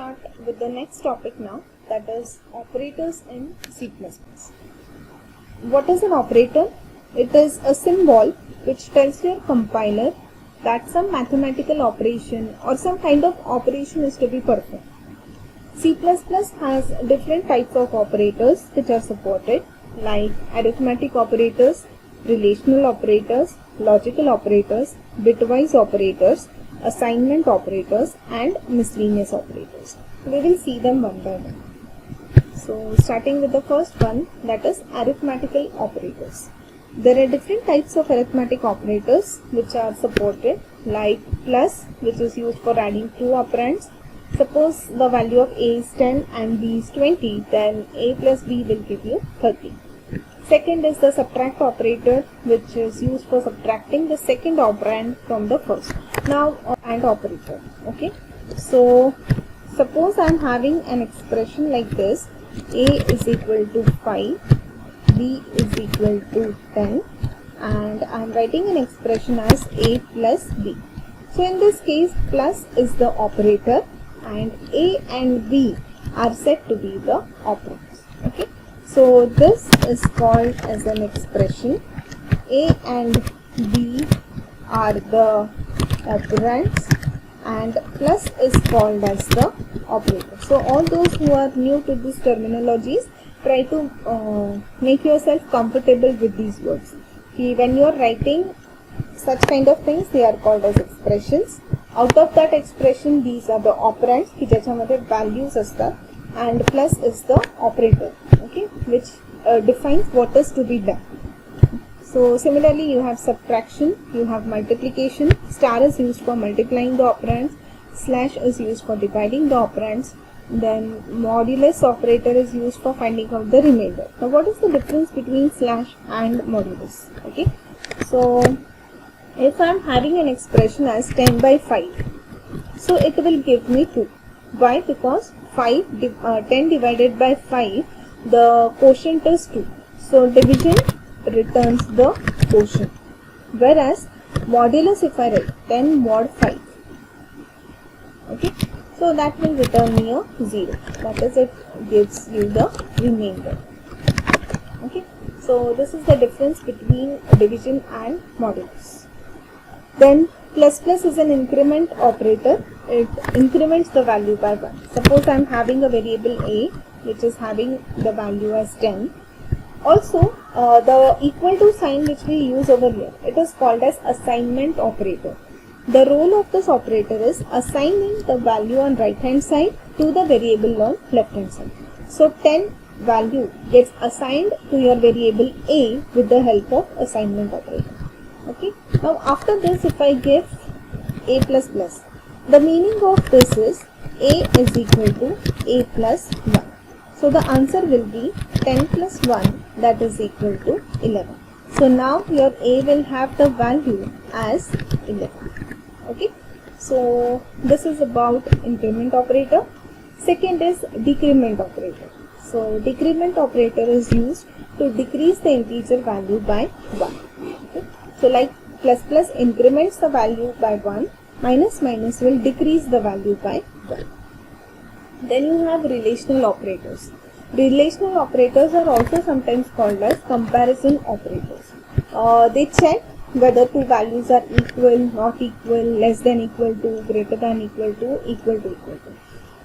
start with the next topic now, that is operators in C++. What is an operator? It is a symbol which tells your compiler that some mathematical operation or some kind of operation is to be performed. C++ has different types of operators which are supported, like arithmetic operators, relational operators, logical operators, bitwise operators, assignment operators, and miscellaneous operators. We will see them one by one. So starting with the first one, that is arithmetical operators. There are different types of arithmetic operators which are supported, like plus, which is used for adding two operands. Suppose the value of A is 10 and B is 20, then A plus B will give you 30. Second is the subtract operator, which is used for subtracting the second operand from the first. Now, AND operator. Okay. So, suppose I am having an expression like this: A is equal to 5, B is equal to 10, and I am writing an expression as A plus B. So, in this case, plus is the operator, and A and B are said to be the operands. Okay. So this is called as an expression. A and B are the operands and plus is called as the operator. So all those who are new to these terminologies, try to make yourself comfortable with these words. When you are writing such kind of things, they are called as expressions. Out of that expression, these are the operands की ज्याच्यामध्ये values असतात, and plus is the operator, okay, which defines what is to be done. So similarly, you have subtraction, you have multiplication. Star is used for multiplying the operands, slash is used for dividing the operands, then modulus operator is used for finding out the remainder. Now what is the difference between slash and modulus? Okay, so if I am having an expression as 10 by 5, so it will give me 2. Why? Because 10 divided by 5, the quotient is 2. So division returns the quotient. Whereas modulus, if I write 10 mod 5, okay, so that will return me a 0. That is, it gives you the remainder. Okay, so this is the difference between division and modulus. Then plus is an increment operator. It increments the value by 1. Suppose I am having a variable A which is having the value as 10. Also, the equal to sign which we use over here, it is called as assignment operator. The role of this operator is assigning the value on right hand side to the variable on left hand side. So 10 value gets assigned to your variable A with the help of assignment operator. Okay. Now after this, if I give A plus plus, the meaning of this is A is equal to A plus 1. So the answer will be 10 plus 1, that is equal to 11. So now your A will have the value as 11. Okay. So this is about increment operator. Second is decrement operator. So decrement operator is used to decrease the integer value by 1. Okay. So like plus increments the value by 1, minus will decrease the value by 1. Then you have relational operators. Relational operators are also sometimes called as comparison operators. They check whether two values are equal, not equal, less than equal to, greater than equal to, equal to equal to.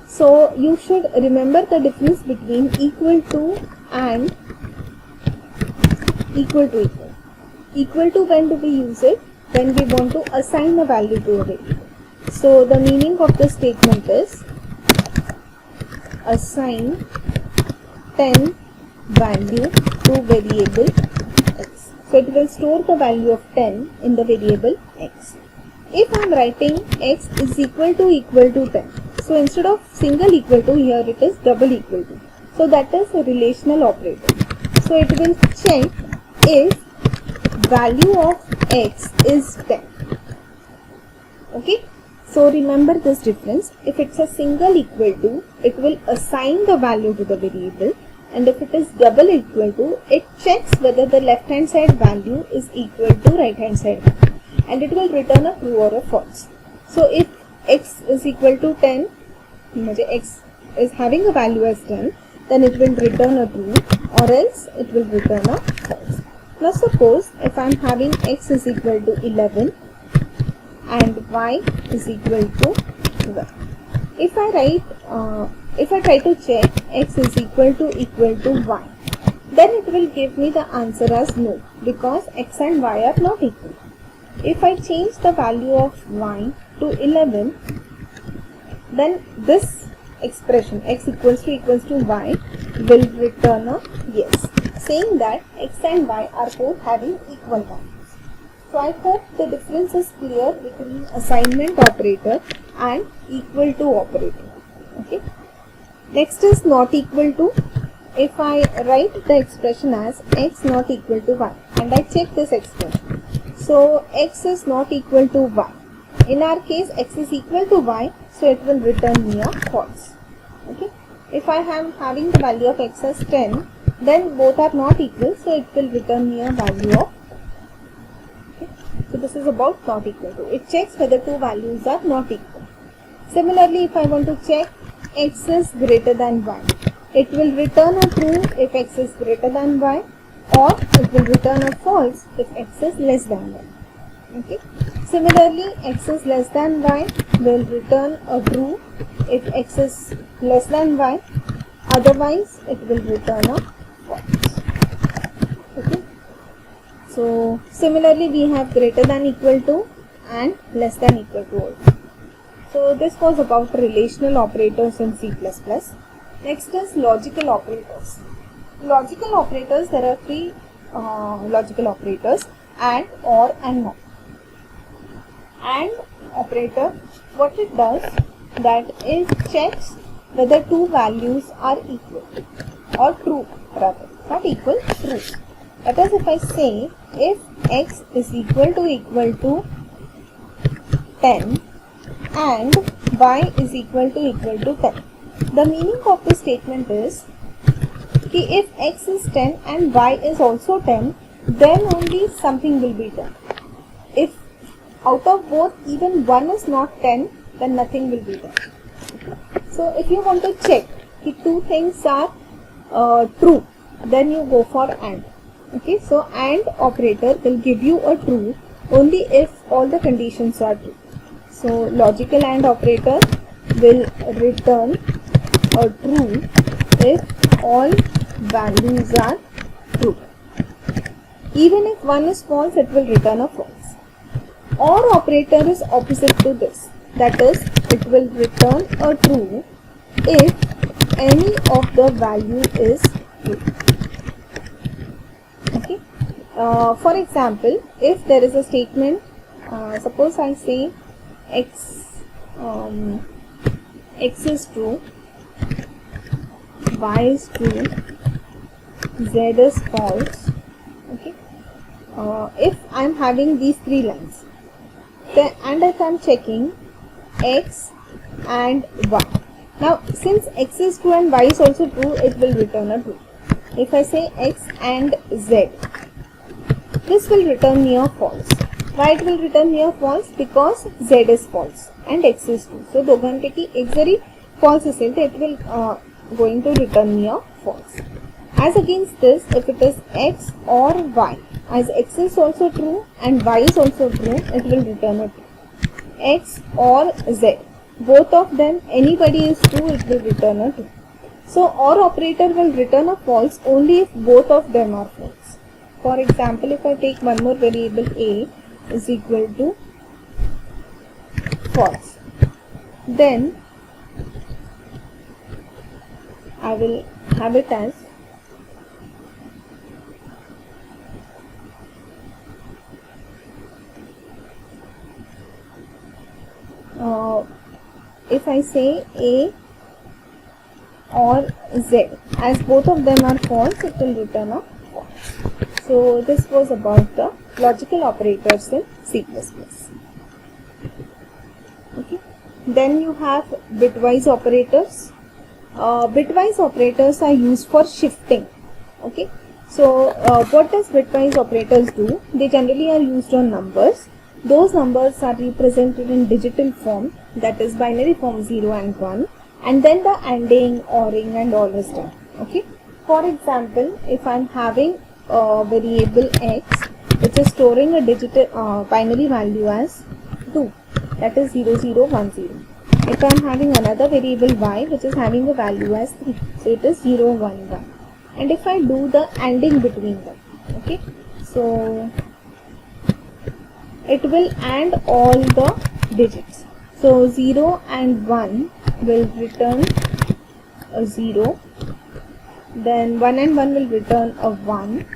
So you should remember the difference between equal to and equal to equal. Equal to, when do we use it? When we want to assign a value to a variable. So the meaning of the statement is assign 10 value to variable x. So it will store the value of 10 in the variable x. If I am writing x is equal to 10, so instead of single equal to, here it is double equal to. So that is a relational operator. So it will check if value of x is 10. Okay. So remember this difference. If it's a single equal to, it will assign the value to the variable, and if it is double equal to, it checks whether the left hand side value is equal to right hand side value, and it will return a true or a false. So if x is equal to 10, x is having a value as 10, then it will return a true, or else it will return a false. Now suppose if I am having x is equal to 11 and y is equal to 12. If I try to check x is equal to y, then it will give me the answer as no, because x and y are not equal. If I change the value of y to 11, then this expression x equals to y will return a yes, saying that x and y are both having equal values. So I hope the difference is clear between assignment operator and equal to operator. Okay. Next is not equal to. If I write the expression as x not equal to y and I check this expression, so x is not equal to y. In our case, x is equal to y, so it will return me a false. Okay. If I am having the value of x as 10, then both are not equal, so it will return me a value of. Okay. So this is about not equal to. It checks whether two values are not equal. Similarly, if I want to check x is greater than y, it will return a true if x is greater than y, or it will return a false if x is less than y. Okay. Similarly, x is less than y will return a true if x is less than y, otherwise it will return a false. Okay. So similarly, we have greater than equal to and less than equal to also. So this was about relational operators in C++. Next is logical operators. Logical operators, there are three logical operators: and, or, and not. And operator, what it does, that it checks whether two values are equal or true, rather not equal, true. That is, if I say if x is equal to 10 and y is equal to 10, the meaning of this statement is कि if x is 10 and y is also 10, then only something will be done. If out of both even one is not 10, then nothing will be done. So if you want to check if two things are true, then you go for AND. Okay, so AND operator will give you a true only if all the conditions are true. So logical AND operator will return a true if all values are true. Even if one is false, it will return a false. OR operator is opposite to this. That is, it will return a true if any of the value is true. Okay. For example, if there is a statement, suppose I say x is true, y is true, z is false. Okay. If I am having these three lines, then, and if I am checking x and y. Now, since x is true and y is also true, it will return a true. If I say x and z, this will return me a false. Why it will return me a false? Because z is false and x is true. So दोघांपैकी एक जरी false असेल तर it will going to return me a false. As against this, if it is x or y, as x is also true and y is also true, it will return a true. X or z, both of them, anybody is true, it will return a true. So OR operator will return a false only if both of them are false. For example, if I take one more variable a is equal to false, then I will have it as if I say a or z, as both of them are false, it will return a false. So this was about the logical operators in C++. Okay. Then you have bitwise operators. Bitwise operators are used for shifting. Okay. So what does bitwise operators do? They generally are used on numbers. Those numbers are represented in digital form, that is binary form 0 and 1, and then the ANDing, ORing and all is done. Okay. For example, if I'm having a variable x which is storing a digital binary value as 2, that is 0010. If I'm having another variable y which is having a value as 3, so it is 011. And if I do the ANDing between them, okay, so it will AND all the digits. So 0 and 1 will return a 0, then 1 and 1 will return a 1,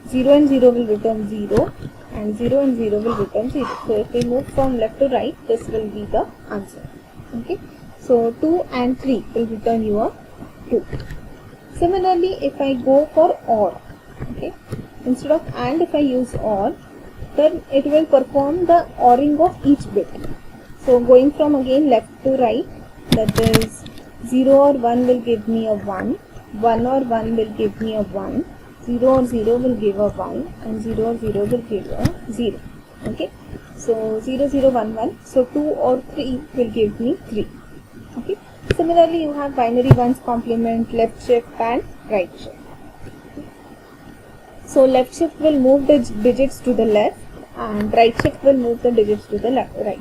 0 and 0 will return 0, and 0 and 0 will return 0. So if we move from left to right, this will be the answer. Okay. So 2 and 3 will return you a 2. Similarly, if I go for OR, okay, instead of AND, if I use OR, then it will perform the ORing of each bit. So going from again left to right, that is 0 or 1 will give me a 1, 1 or 1 will give me a 1, 0 or 0 will give a 1, and 0 or 0 will give a 0. Okay, so 0, 0, 1, 1, so 2 or 3 will give me 3. Okay, similarly you have binary ones complement, left shift and right shift. So left shift will move the digits to the left and right shift will move the digits to the right.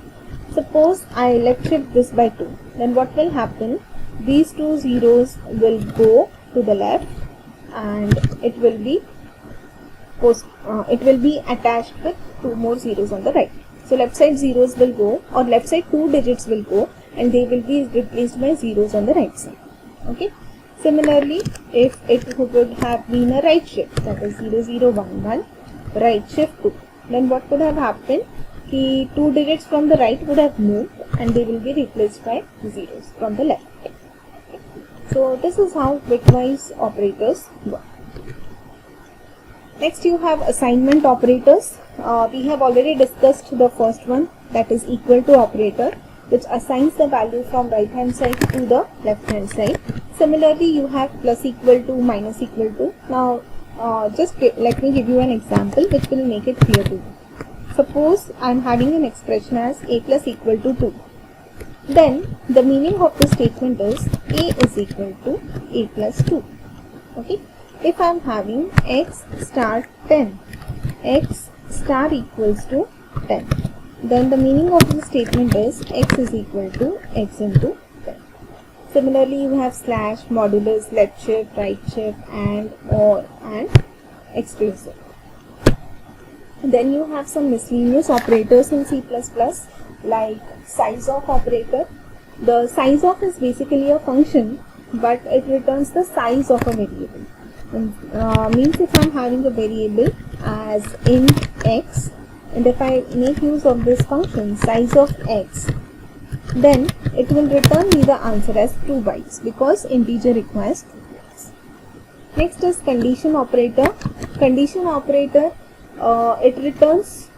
Suppose I left shift this by 2, then what will happen? These two zeros will go to the left and it will be attached with 2 more zeros on the right. So left side zeros will go, or left side 2 digits will go, and they will be replaced by zeros on the right side. Okay. Similarly, if it would have been a right shift, that is 0011, right shift 2, then what would have happened? The 2 digits from the right would have moved and they will be replaced by zeros from the left. So this is how bitwise operators work. Next you have assignment operators. We have already discussed the first one, that is equal to operator, which assigns the value from right hand side to the left hand side. Similarly, you have plus equal to, minus equal to. Now let me give you an example which will make it clear to you. Suppose I am having an expression as a plus equal to 2. Then the meaning of the statement is a is equal to a plus 2. Okay. If I am having x star 10, x star equals to 10, then the meaning of the statement is x is equal to x into 10. Similarly, you have slash, modulus, left shift, right shift, and, or, and exclusive. Then you have some miscellaneous operators in C++, like size of operator. The size of is basically a function, but it returns the size of a variable. Means if I am having a variable as int x, and if I make use of this function size of x, then it will return me the answer as 2 bytes because integer requires 2 bytes. Next is condition operator. Condition operator, it returns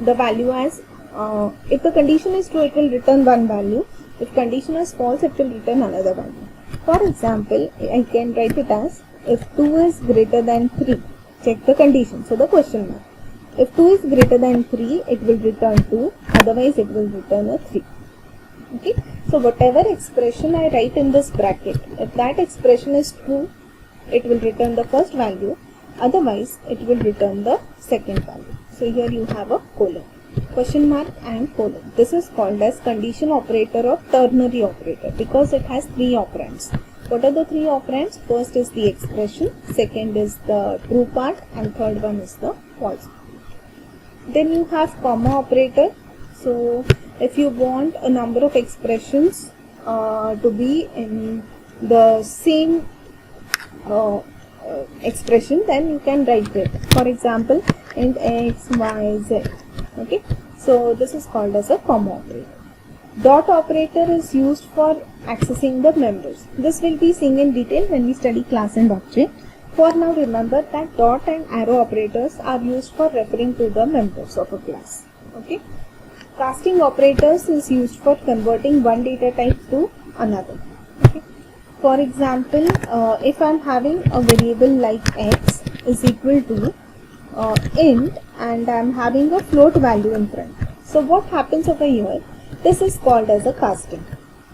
the value as, if the condition is true, it will return one value. If condition is false, it will return another value. For example, I can write it as, if 2 is greater than 3, check the condition, so the question mark. If 2 is greater than 3, it will return 2, otherwise it will return a 3. Okay, so whatever expression I write in this bracket, if that expression is true, it will return the first value, otherwise it will return the second value. So here you have a colon, question mark and colon. This is called as condition operator or ternary operator because it has 3 operands. What are the 3 operands? First is the expression, second is the true part, and third one is the false. Then you have comma operator. So if you want a number of expressions to be in the same expression, then you can write it. For example, int x, y, z. Okay, so this is called as a comma operator. Dot operator is used for accessing the members. This will be seen in detail when we study class and object. For now, remember that dot and arrow operators are used for referring to the members of a class. Okay. Casting operators is used for converting one data type to another. Okay. For example, if I am having a variable like x is equal to int and I am having a float value in front. So what happens over here? This is called as a casting.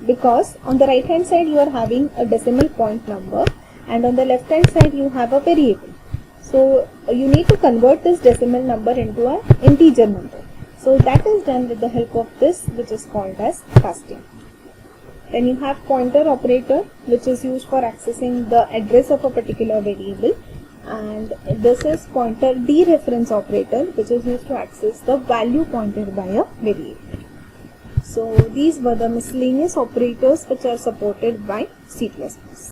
because on the right hand side you are having a decimal point number and on the left hand side you have a variable. So you need to convert this decimal number into an integer number. So that is done with the help of this, which is called as casting. Then you have pointer operator, which is used for accessing the address of a particular variable, and this is pointer dereference operator, which is used to access the value pointed by a variable. So these were the miscellaneous operators which are supported by C++.